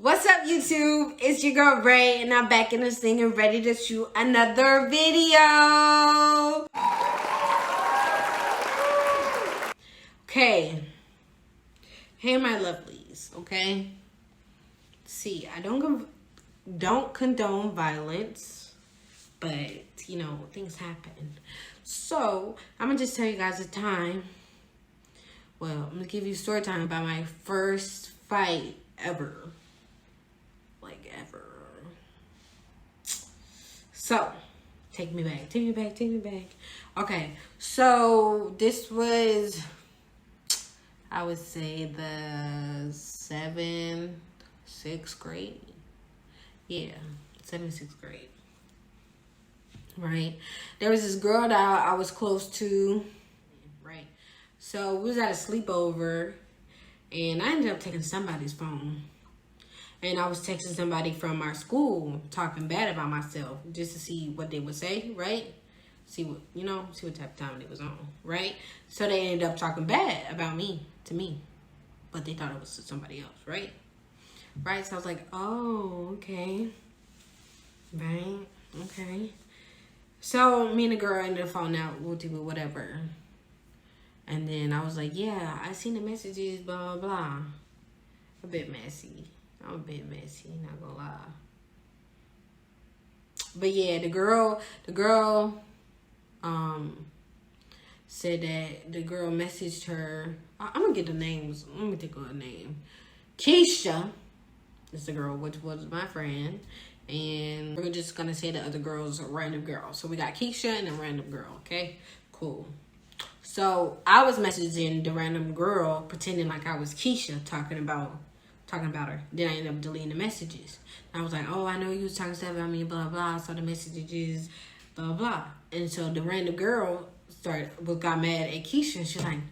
What's up, YouTube? It's your girl Ray, and I'm back in this thing and ready to shoot another video. Okay. Hey, my lovelies. Okay. See, I don't condone violence, but you know things happen. So I'm gonna just tell you guys a time. Well, I'm gonna give you a story time about my first fight ever. Like ever. So, take me back. Okay, so this was, I would say the 6th grade. Yeah, 6th grade. Right? There was this girl that I was close to. Right? So, we was at a sleepover, and I ended up taking somebody's phone. And I was texting somebody from our school talking bad about myself just to see what they would say, right? See what type of time they was on, right? So they ended up talking bad about me to me, but they thought it was to somebody else, right? Right? So I was like, oh, okay. Right? Okay. So me and the girl ended up falling out, whatever. And then I was like, yeah, I seen the messages, blah, blah, blah. A bit messy. I'm a bit messy, not gonna lie. But yeah, the girl, said that the girl messaged her. I'm gonna get the names. Let me think of her name. Keisha is the girl, which was my friend. And we're just gonna say the other girl's a random girl. So we got Keisha and a random girl, okay? Cool. So I was messaging the random girl, pretending like I was Keisha, talking about her. Then I ended up deleting the messages. And I was like, oh, I know you was talking stuff about me, blah, blah. So the messages, blah, blah. And so the random girl got mad at Keisha. And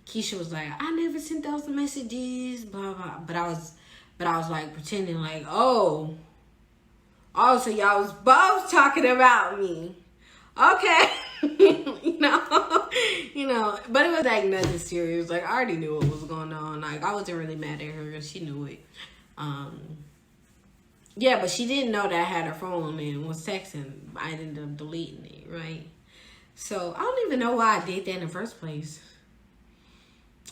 Keisha was like, I never sent those messages, blah, blah. But I was like pretending like, oh, so y'all was both talking about me. Okay. you know, but it was like nothing serious. Like I already knew what was going on. Like I wasn't really mad at her. She knew it. Yeah, but she didn't know that I had her phone and was texting. I ended up deleting it, right? So I don't even know why I did that in the first place.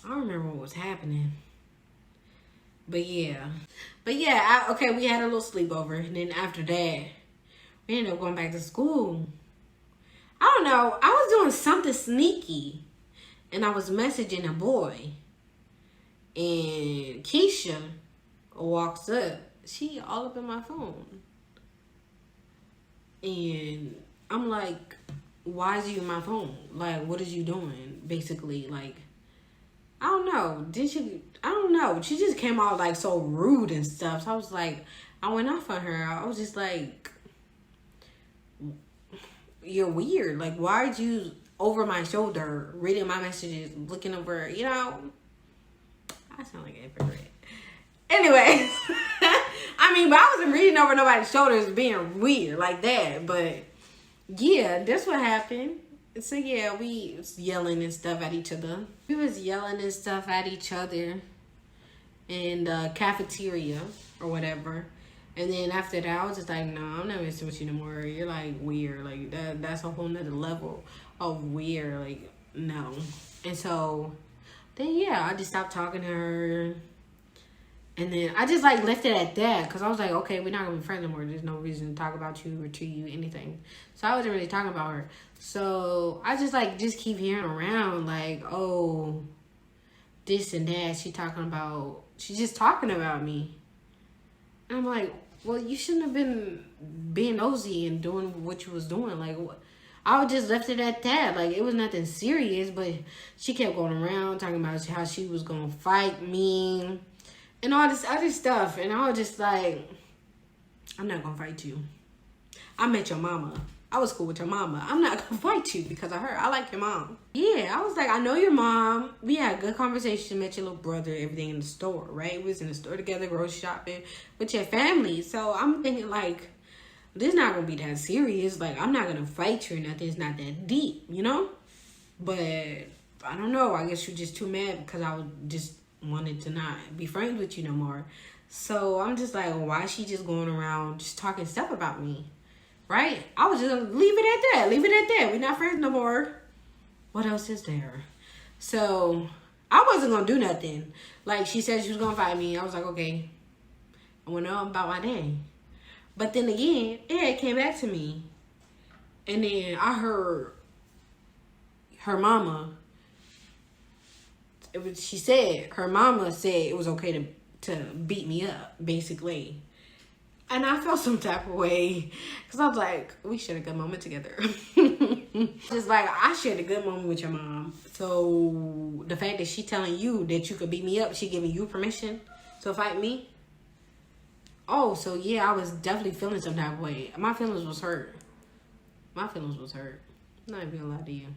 I don't remember what was happening. But yeah, okay, we had a little sleepover, and then after that, we ended up going back to school. I don't know. I was doing something sneaky, and I was messaging a boy. And Keisha walks up. She all up in my phone. And I'm like, why is you in my phone? Like, what is you doing? Basically, like, I don't know. I don't know. She just came out like so rude and stuff. So I was like, I went off on her. I was just like, you're weird. Like, why are you over my shoulder reading my messages, looking over, I sound like a hypocrite. Anyways, but I wasn't reading over nobody's shoulders being weird like that. But yeah, that's what happened. So yeah, we was yelling and stuff at each other. We was yelling and stuff at each other in the cafeteria or whatever. And then after that, I was just like, no, I'm not messing with you no more. You're like weird. Like that's a whole nother level of weird. Like, no. And so then yeah, I just stopped talking to her. And then I just like left it at that. Cause I was like, okay, we're not gonna be friends anymore. There's no reason to talk about you or treat you anything. So I wasn't really talking about her. So I just keep hearing around like, oh, this and that. She's just talking about me. And I'm like, well, you shouldn't have been being nosy and doing what you was doing. Like, I would just left it at that. Like, it was nothing serious, but she kept going around talking about how she was going to fight me and all this other stuff. And I was just like, I'm not going to fight you. I met your mama. I was cool with your mama. I'm not going to fight you because of her. I like your mom. Yeah, I was like, I know your mom. We had a good conversation. Met your little brother, everything in the store, right? We was in the store together, grocery shopping with your family. So I'm thinking like, this not going to be that serious. Like, I'm not going to fight you or nothing. It's not that deep, But I don't know. I guess you're just too mad because I just wanted to not be friends with you no more. So I'm just like, why is she just going around just talking stuff about me? Right? I was just gonna leave it at that. Leave it at that. We're not friends no more. What else is there? So I wasn't gonna do nothing. Like, she said she was gonna fight me. I was like, okay. I went on about my day. But then again, it had came back to me. And then I heard her mama. She said her mama said it was okay to beat me up, basically. And I felt some type of way. Because I was like, we shared a good moment together. Just like, I shared a good moment with your mom. So the fact that she telling you that you could beat me up, she giving you permission to fight me. Oh, so yeah, I was definitely feeling some type of way. My feelings was hurt. My feelings was hurt. I'm not even gonna lie to you.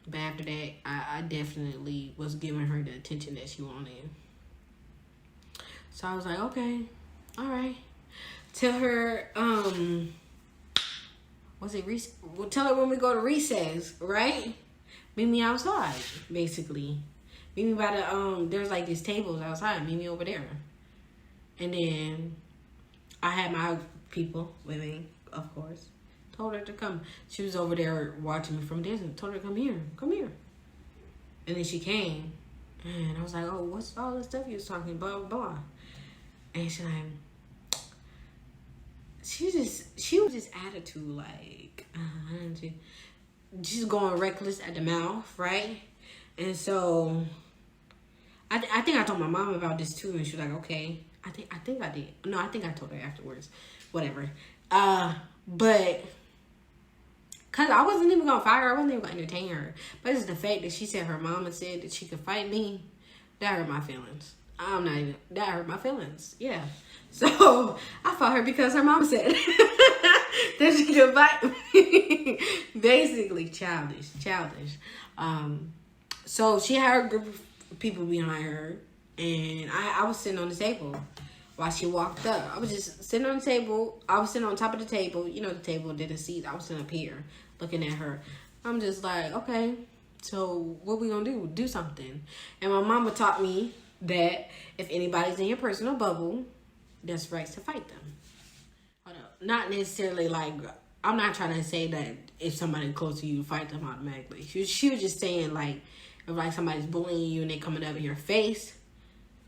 But after that, I definitely was giving her the attention that she wanted. So I was like, okay, all right. Tell her, tell her when we go to recess, right? Meet me outside, basically. Meet me by the, there's like these tables outside. Meet me over there. And then I had my people with me, of course. Told her to come. She was over there watching me from a distance. Told her to come here. Come here. And then she came. And I was like, oh, what's all this stuff you was talking, blah, blah, blah. And she's like, she was just attitude, like, she's going reckless at the mouth, right? And so, I think I told my mom about this too, and she was like, okay. I think I did. No, I think I told her afterwards. Whatever. But, because I wasn't even going to fight her. I wasn't even going to entertain her. But it's the fact that she said her mama said that she could fight me. That hurt my feelings. That hurt my feelings. Yeah. So, I fought her because her mama said that she could fight me. Basically, childish. So, she had a group of people behind her. And I was sitting on the table while she walked up. I was just sitting on the table. I was sitting on top of the table. You know, the table did a seat. I was sitting up here looking at her. I'm just like, okay, so what we gonna do? Do something. And my mama taught me that if anybody's in your personal bubble, that's right to fight them. Hold up. Not necessarily like, I'm not trying to say that if somebody close to you, fight them automatically. She was just saying like, if like somebody's bullying you and they coming up in your face,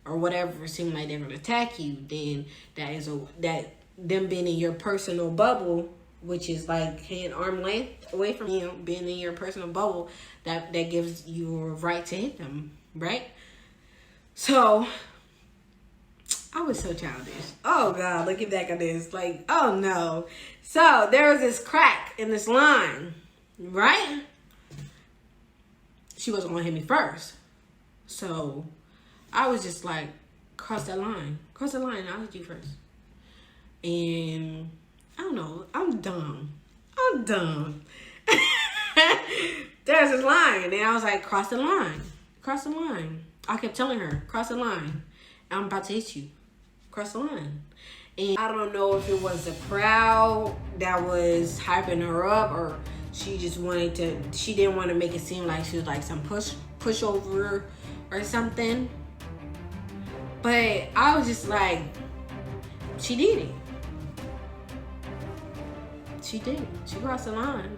or whatever, seem like they're gonna attack you, then that them being in your personal bubble, which is like hand arm length away from you, being in your personal bubble, that gives you a right to hit them, right? So I was so childish. Oh God, looking back at this, like, oh no. So there was this crack in this line, right? She wasn't gonna hit me first, so I was just like, cross that line, I'll hit you first. And I don't know, I'm dumb. There's this line, and I was like, cross the line. I kept telling her, cross the line. I'm about to hit you. Cross the line. And I don't know if it was the crowd that was hyping her up, or she just she didn't want to make it seem like she was like some pushover or something. But I was just like, she did it. She did it. She crossed the line.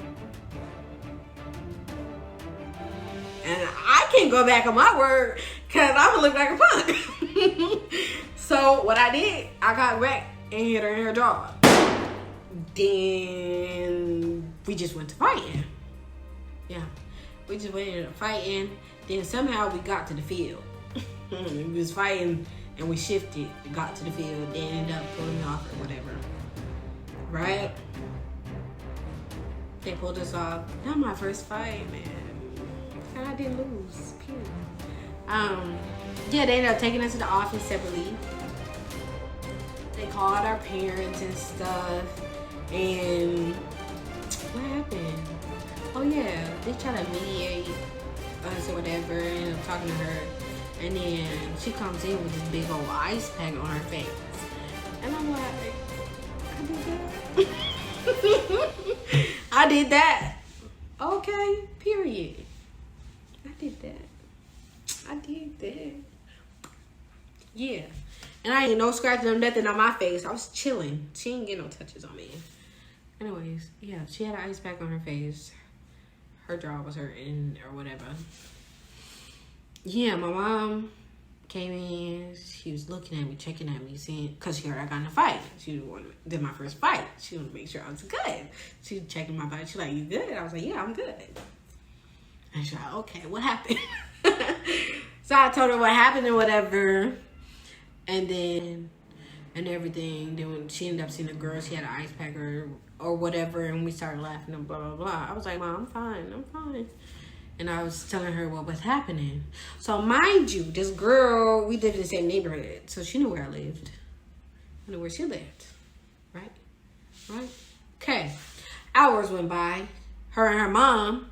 And I can't go back on my word because I'm going to look like a punk. So what I did, I got back and hit her in her jaw. Then we just went to fighting. Yeah. We just went into fighting. Then somehow we got to the field. We was fighting and we shifted, got to the field, then ended up pulling me off or whatever. Right? They pulled us off. Not my first fight, man. And I didn't lose. Period. Yeah, they ended up taking us to the office separately. They called our parents and stuff. And what happened? Oh yeah, they tried to mediate us or whatever, and I'm talking to her. And then she comes in with this big old ice pack on her face. And I'm like, I did that? I did that. Okay, period. I did that. Yeah. And I ain't no scratches or nothing on my face. I was chilling. She ain't get no touches on me. Anyways, yeah, she had an ice pack on her face. Her jaw was hurting or whatever. Yeah, my mom came in. She was looking at me, checking at me, seeing, because she heard I got in a fight. She did my first fight. She wanted to make sure I was good. She was checking my body. She like, you good? I was like, yeah, I'm good. And she's like, okay, what happened? So I told her what happened and whatever. And everything. Then when she ended up seeing a girl, she had an ice pack or whatever, and we started laughing and blah, blah, blah. I was like, Mom, I'm fine. And I was telling her what was happening. So mind you, this girl, we lived in the same neighborhood. So she knew where I lived. I knew where she lived. Right? Okay. Hours went by. Her and her mom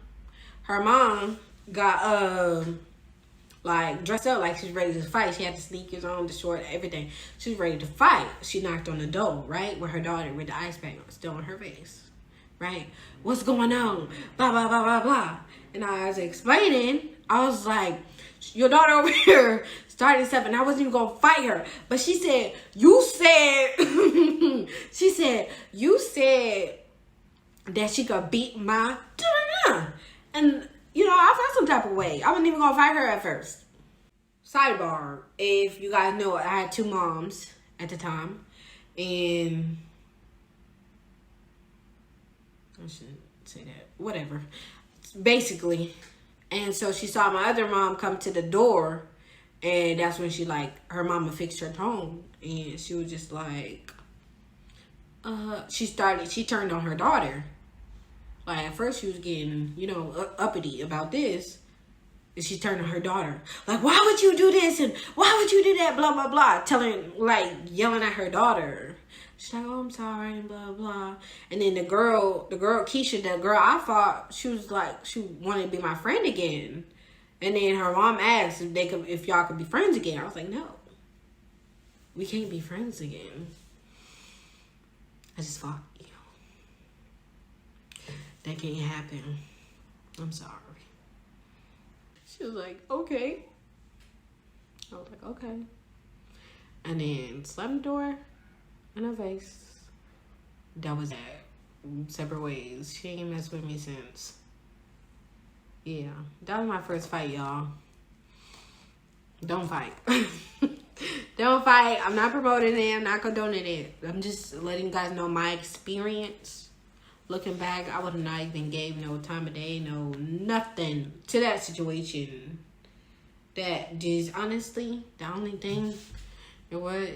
got like dressed up like she's ready to fight. She had the sneakers on, the short, everything. She was ready to fight. She knocked on the door, right? With her daughter with the ice pack still on her face. Right? What's going on? Blah, blah, blah, blah, blah. And I was explaining. I was like, your daughter over here started stuff and I wasn't even going to fight her. But she said, you said that she could beat my... And, you know, I felt some type of way. I wasn't even going to fight her at first. Sidebar. If you guys know, I had 2 moms at the time. And... I shouldn't say that. Whatever. Basically. And so she saw my other mom come to the door. And that's when she, like, her mama fixed her tone. And she was just like... she turned on her daughter. Like, at first she was getting, you know, uppity about this. And she turned on her daughter. Like, why would you do this? And why would you do that? Blah, blah, blah. Yelling at her daughter. She's like, oh, I'm sorry, and blah, blah. And then the girl, Keisha, the girl I fought, she was like, she wanted to be my friend again. And then her mom asked if y'all could be friends again. I was like, no. We can't be friends again. I just fought, you know. That can't happen. I'm sorry. She was like, okay. I was like, okay. And then slammed the door in her face. That was that. Separate ways. She ain't messed with me since. Yeah. That was my first fight, y'all. Don't fight. Don't fight. I'm not promoting it. I'm not condoning it. I'm just letting you guys know my experience. Looking back, I would have not even gave no time of day, no nothing to that situation. That just, honestly, the only thing it was,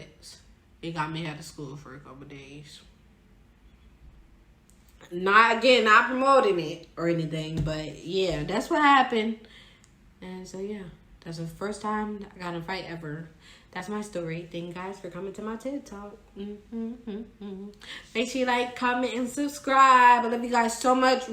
it got me out of school for a couple days. Not promoting it or anything, but yeah, that's what happened. And so yeah, that's the first time I got in a fight ever. That's my story. Thank you guys for coming to my TED Talk. Make sure you like, comment, and subscribe. I love you guys so much.